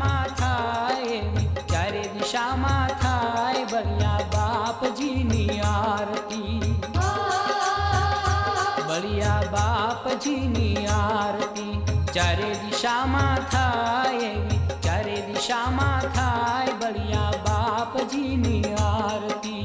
દિશામાં થાય ચારે દિશામાં થાય બળિયા બાપજીની આરતી બળિયા બાપજીની આરતી ચારે દિશામાં થાય ચારે દિશામાં થાય બળિયા બાપજીની આરતી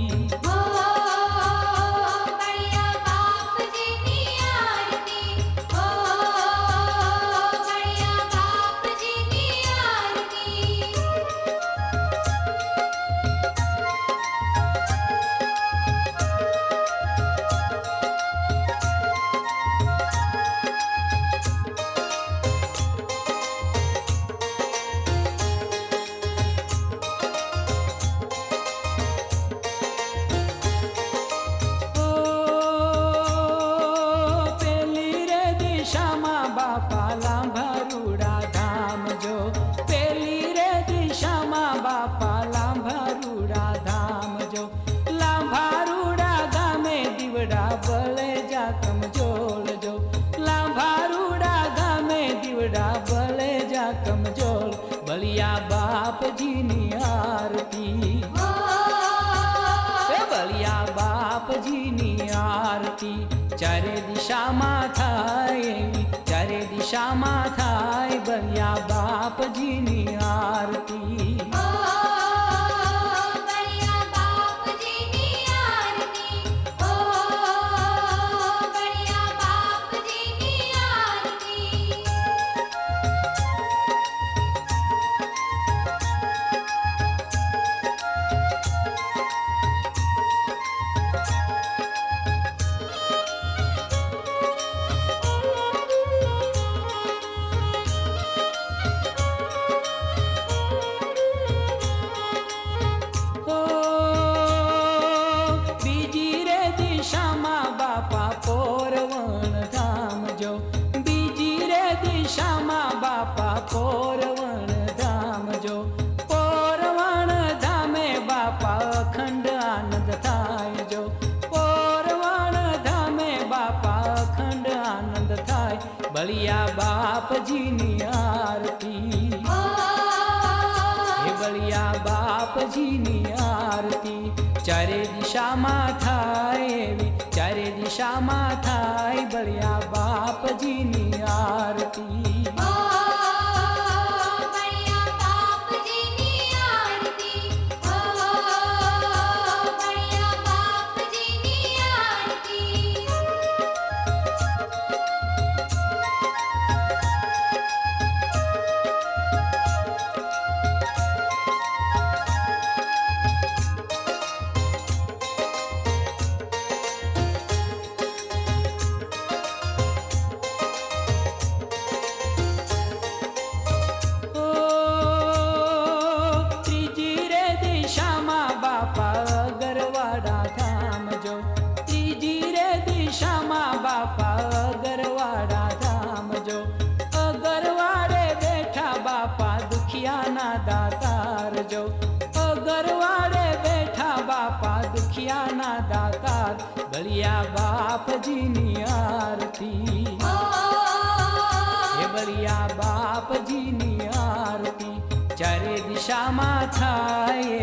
कमजोर बलिया बापजीनी आरती बलिया बापजीनी आरती चारे दिशाમાં થાય ચારે દિશામાં થાય બલિયા બાપજીની આરતી પોરવણ ધામ જો પોરવણ ધામે બાપા અખંડ આનંદ થાય જો પોરવણ ધામે બાપા અખંડ આનંદ થાય બલિયા બાપજીની આરતી બલિયા બાપજીની આરતી ચારે દિશામાં થાય ચારે દિશામાં થાય બલિયા બાપજીની આરતી दातार जो अगरवाड़े बैठा बापा दुखियाना दातार बलिया बापजीनी आरती बलिया बापजीनी आरती चारे दिशाમાં થાય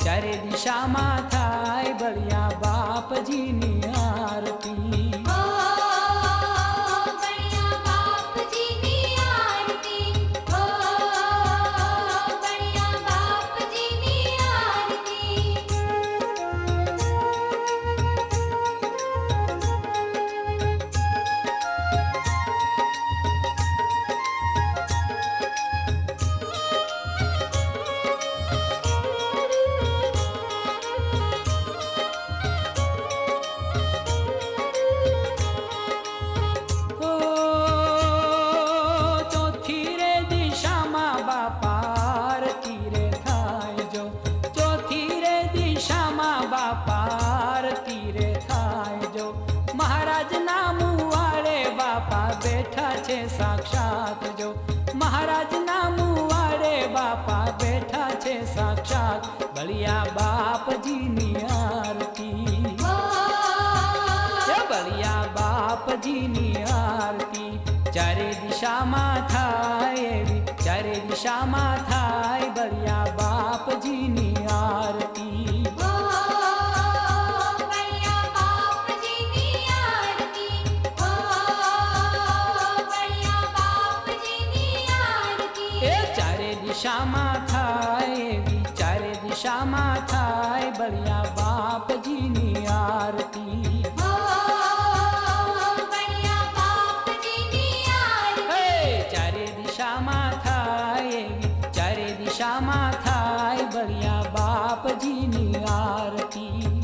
ચારે દિશામાં થાય બલિયા બાપજીની આરતી बैठा छे साक्षात जो महाराज ना मुवाड़े बापा बैठा छे साक्षात बलिया बापजीनी आरती बलिया बापजीनी आरती चारे दिशाમાં થાય ચારે દિશામાં થાય બળિયા બાપજીની આરતી. બળિયા બાપજીની આરતી, બળિયા બાપજીની આરતી. એ ચારે દિશામાં થાય એવી, ચારે દિશામાં થાય બળિયા બાપજીની આરતી. બળિયા બાપજીની આરતી. હે ચારે દિશામાં થાય એવી, ચારે દિશામાં થાય બળિયા બાપજીની આરતી.